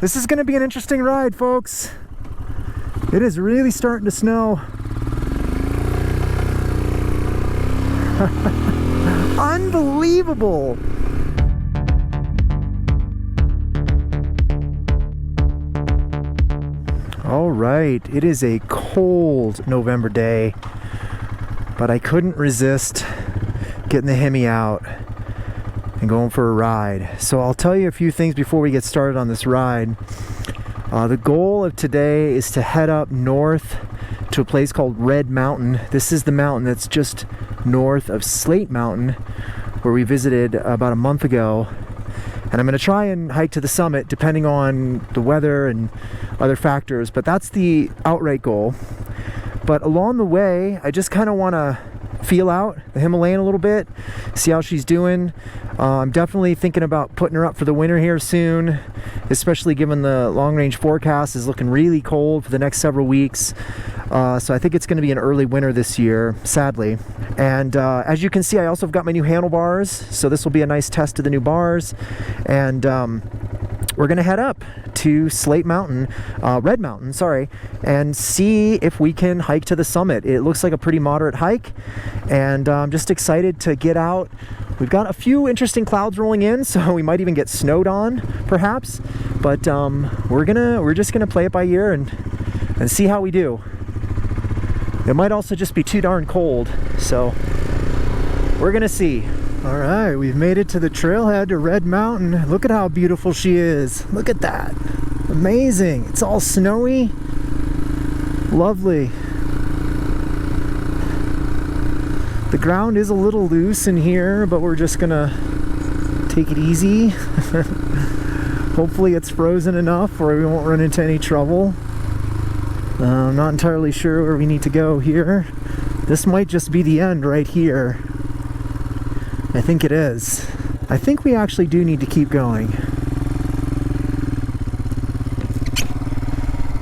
This is going to be an interesting ride, folks. It is really starting to snow. Unbelievable. All right, it is a cold November day, but I couldn't resist getting the Hemi out and going for a ride. So I'll tell you a few things before we get started on this ride. The goal of today is to head up north to a place called Red Mountain. This is the mountain that's just north of Slate Mountain, where we visited about a month ago. And I'm going to try and hike to the summit depending on the weather and other factors, but that's the outright goal. But along the way, I just kind of want to feel out the Himalayan a little bit, see how she's doing. I'm definitely thinking about putting her up for the winter here soon, especially given the long-range forecast is looking really cold for the next several weeks. So I think it's going to be an early winter this year, sadly. And as you can see, I also have got my new handlebars, so this will be a nice test of the new bars. And we're going to head up to Slate Mountain, Red Mountain, sorry, and see if we can hike to the summit. It looks like a pretty moderate hike, and I'm just excited to get out. We've got a few interesting clouds rolling in, so we might even get snowed on, perhaps. But we're just gonna play it by ear and see how we do. It might also just be too darn cold, so we're gonna see. All right, we've made it to the trailhead to Red Mountain. Look at how beautiful she is. Look at that. Amazing. It's all snowy. Lovely. The ground is a little loose in here, but we're just gonna take it easy. Hopefully it's frozen enough where we won't run into any trouble. I'm not entirely sure where we need to go here. This might just be the end right here. I think it is. I think we actually do need to keep going.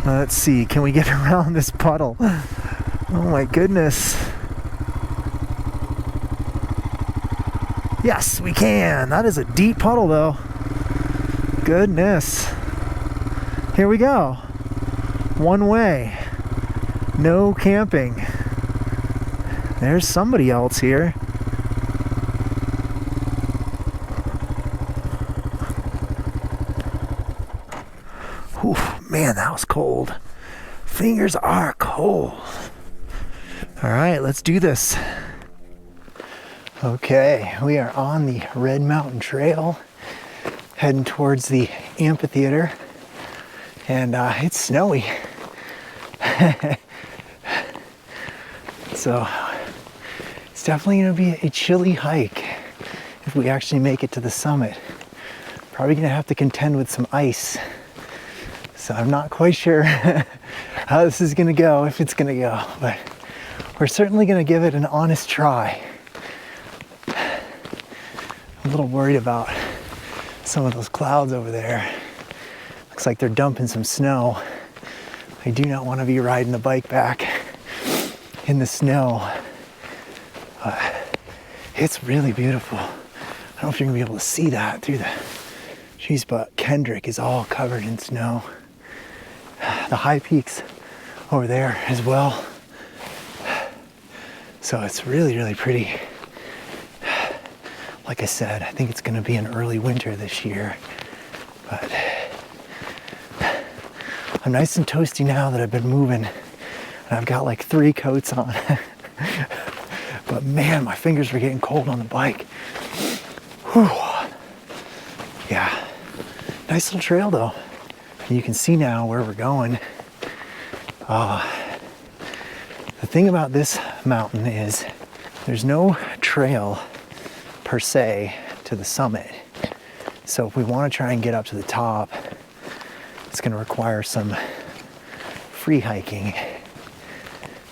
Let's see, can we get around this puddle? Oh my goodness. Yes, we can. That is a deep puddle though. Goodness. Here we go. One way. No camping. There's somebody else here. Ooh, man, that was cold. Fingers are cold. All right, let's do this. Okay, we are on the Red Mountain Trail, heading towards the amphitheater, and it's snowy. So it's definitely going to be a chilly hike if we actually make it to the summit. Probably going to have to contend with some ice. So I'm not quite sure how this is going to go, if it's going to go, but we're certainly going to give it an honest try. I'm a little worried about some of those clouds over there. Looks like they're dumping some snow. I do not want to be riding the bike back in the snow. It's really beautiful. I don't know if you're going to be able to see that through the trees, but Kendrick is all covered in snow. The high peaks over there as well. So it's really, really pretty. Like I said, I think it's going to be an early winter this year, but I'm nice and toasty now that I've been moving, and I've got like 3 coats on. But man, my fingers were getting cold on the bike. Whew. Yeah, nice little trail though. You can see now where we're going. The thing about this mountain is there's no trail per se to the summit. So if we want to try and get up to the top, it's going to require some free hiking.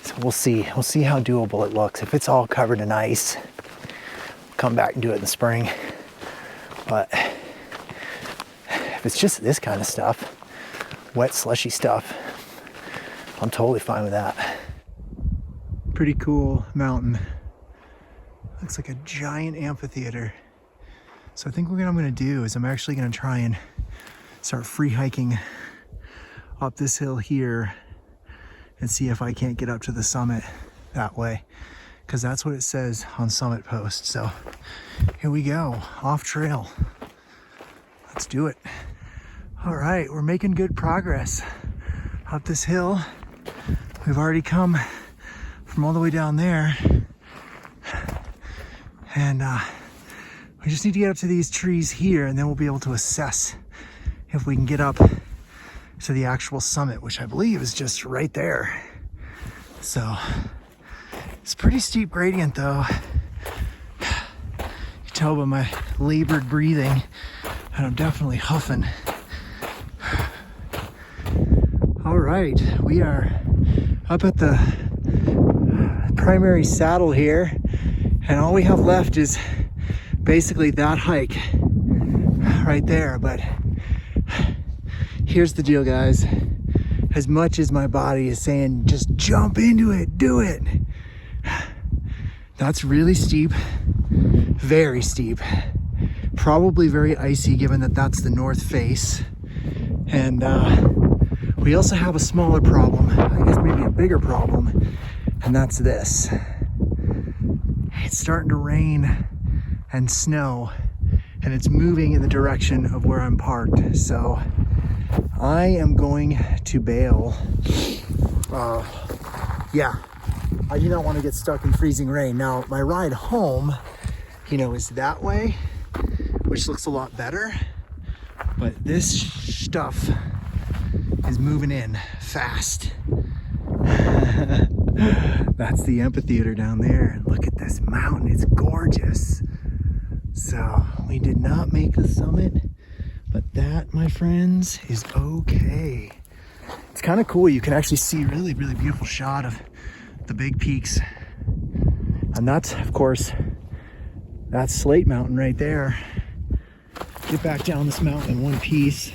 So we'll see how doable it looks. If it's all covered in ice, we'll come back and do it in the spring. But if it's just this kind of stuff, wet, slushy stuff, I'm totally fine with that. Pretty cool mountain. Looks like a giant amphitheater. So I think what I'm going to do is I'm actually going to try and start free hiking up this hill here and see if I can't get up to the summit that way, because that's what it says on Summit Post. So here we go, off trail. Let's do it. All right, we're making good progress up this hill. We've already come from all the way down there, and we just need to get up to these trees here, and then we'll be able to assess if we can get up to the actual summit, which I believe is just right there. So it's a pretty steep gradient though. You can tell by my labored breathing and I'm definitely huffing. All right, we are up at the primary saddle here, and all we have left is basically that hike right there. But here's the deal, guys. As much as my body is saying just jump into it, do it, that's really steep, very steep, probably very icy given that that's the north face. And we also have a smaller problem, I guess maybe a bigger problem, and that's this. It's starting to rain and snow, and it's moving in the direction of where I'm parked. So I am going to bail. Yeah, I do not want to get stuck in freezing rain. Now, my ride home, is that way, which looks a lot better, but this stuff is moving in fast. That's the amphitheater down there. And look at this mountain, it's gorgeous. So we did not make the summit, but that, my friends, is okay. It's kind of cool. You can actually see really, really beautiful shot of the big peaks. And that's, of course, that's Slate Mountain right there. Get back down this mountain in one piece.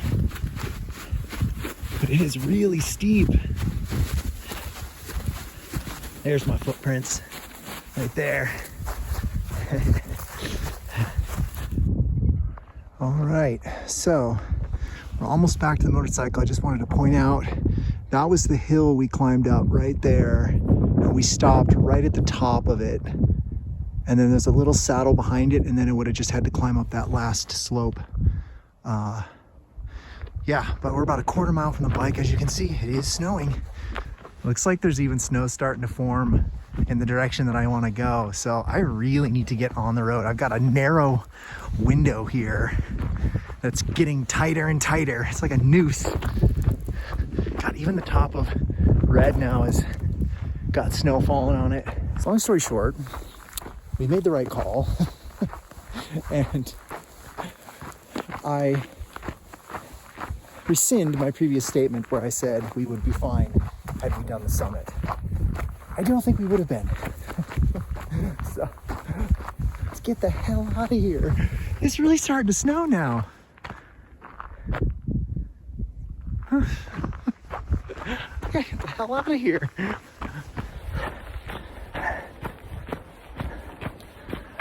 But it is really steep. There's my footprints right there. All right, so we're almost back to the motorcycle. I just wanted to point out that was the hill we climbed up right there, and we stopped right at the top of it. And then there's a little saddle behind it, and then it would have just had to climb up that last slope. Yeah, but we're about a quarter mile from the bike. As you can see, it is snowing. Looks like there's even snow starting to form in the direction that I want to go. So I really need to get on the road. I've got a narrow window here that's getting tighter and tighter. It's like a noose. God, even the top of Red now has got snow falling on it. So long story short, we made the right call. And I rescind my previous statement where I said we would be fine had we done the summit. I don't think we would have been. So let's get the hell out of here. It's really starting to snow now. Okay, get the hell out of here.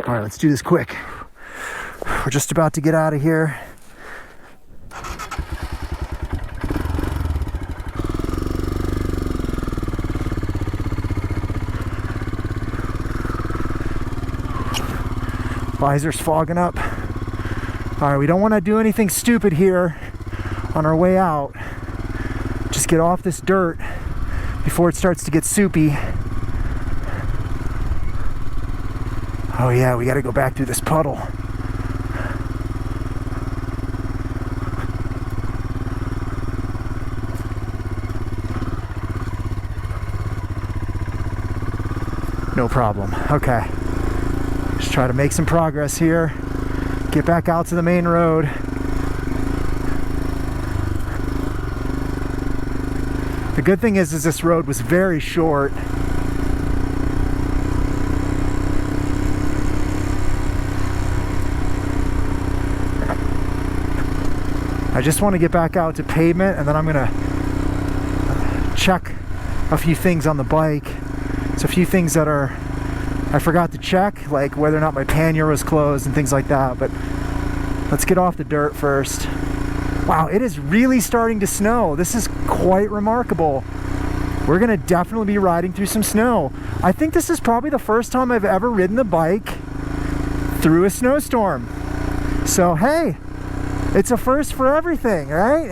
All right, let's do this quick. We're just about to get out of here. Visor's fogging up. All right, we don't want to do anything stupid here on our way out. Just get off this dirt before it starts to get soupy. Oh yeah, we got to go back through this puddle. No problem. Okay. Just try to make some progress here. Get back out to the main road. The good thing is this road was very short. I just want to get back out to pavement, and then I'm gonna check a few things on the bike. It's a few things that I forgot to check, like whether or not my pannier was closed and things like that, but let's get off the dirt first. Wow, it is really starting to snow. This is quite remarkable. We're gonna definitely be riding through some snow. I think this is probably the first time I've ever ridden the bike through a snowstorm. So hey, it's a first for everything, right?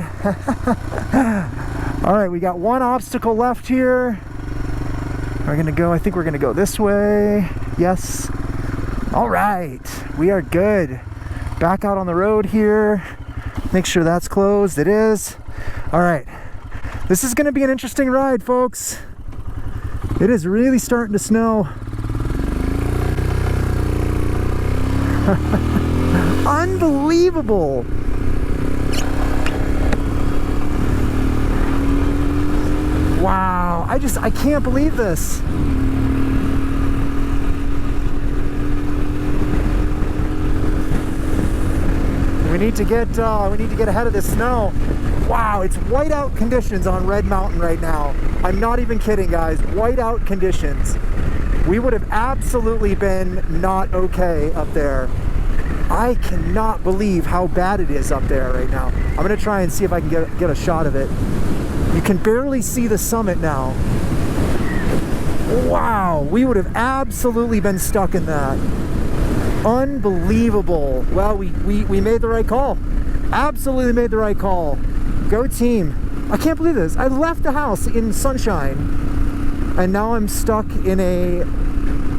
All right, we got one obstacle left here. We're gonna go, I think we're gonna go this way. Yes. All right, we are good. Back out on the road here. Make sure that's closed. It is. All right. This is going to be an interesting ride, folks. It is really starting to snow. Unbelievable. Wow. I can't believe this. We need to get ahead of this snow. Wow, it's whiteout conditions on Red Mountain right now. I'm not even kidding, guys. Whiteout conditions. We would have absolutely been not okay up there. I cannot believe how bad it is up there right now. I'm gonna try and see if I can get a shot of it. You can barely see the summit now. Wow, we would have absolutely been stuck in that. Unbelievable. Well, we made the right call. Absolutely made the right call. Go team. I can't believe this. I left the house in sunshine and now I'm stuck in a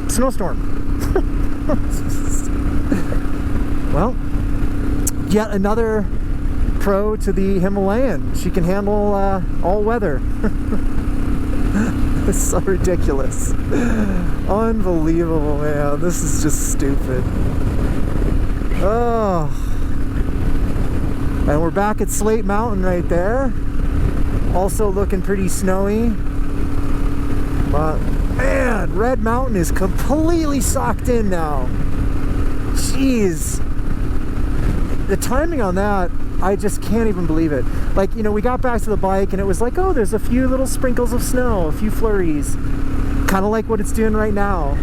snowstorm. Well, yet another pro to the Himalayan. She can handle all weather. It's so ridiculous. Unbelievable, man. This is just stupid. Oh. And we're back at Slate Mountain right there. Also looking pretty snowy. But man, Red Mountain is completely socked in now. Jeez. The timing on that, I just can't even believe it. Like, you know, we got back to the bike and it was like, oh, there's a few little sprinkles of snow, a few flurries. Kind of like what it's doing right now.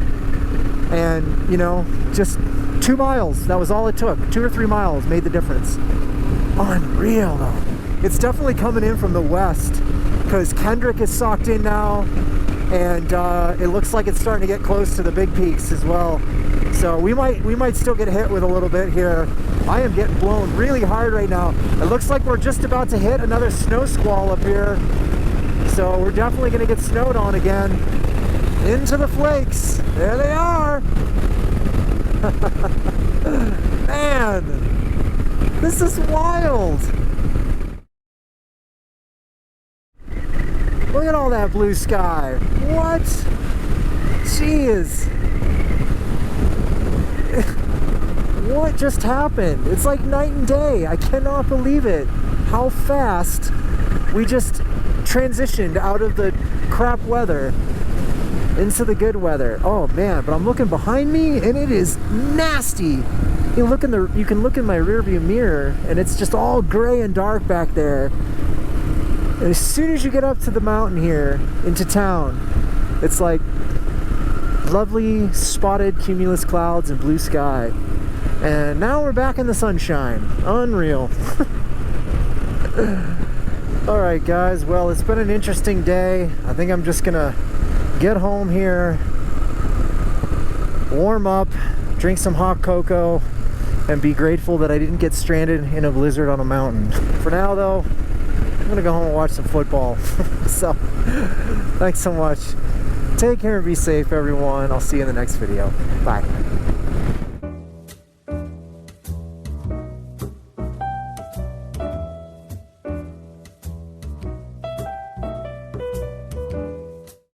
And, you know, just 2 miles. That was all it took. 2 or 3 miles made the difference. Unreal, though. It's definitely coming in from the west because Kendrick is socked in now. And it looks like it's starting to get close to the big peaks as well. So we might still get hit with a little bit here. I am getting blown really hard right now. It looks like we're just about to hit another snow squall up here. So we're definitely gonna get snowed on again. Into the flakes. There they are. Man, this is wild. Look at all that blue sky. What? Jeez. What just happened? It's like night and day. I cannot believe it. How fast we just transitioned out of the crap weather into the good weather. Oh man, but I'm looking behind me and it is nasty. You can look in my rearview mirror and it's just all gray and dark back there. And as soon as you get up to the mountain here into town, it's like lovely spotted cumulus clouds and blue sky. And now we're back in the sunshine. Unreal. Alright guys, well, it's been an interesting day. I think I'm just gonna get home here, warm up, drink some hot cocoa, and be grateful that I didn't get stranded in a blizzard on a mountain. For now though, I'm gonna go home and watch some football. So, thanks so much. Take care and be safe, everyone. I'll see you in the next video. Bye.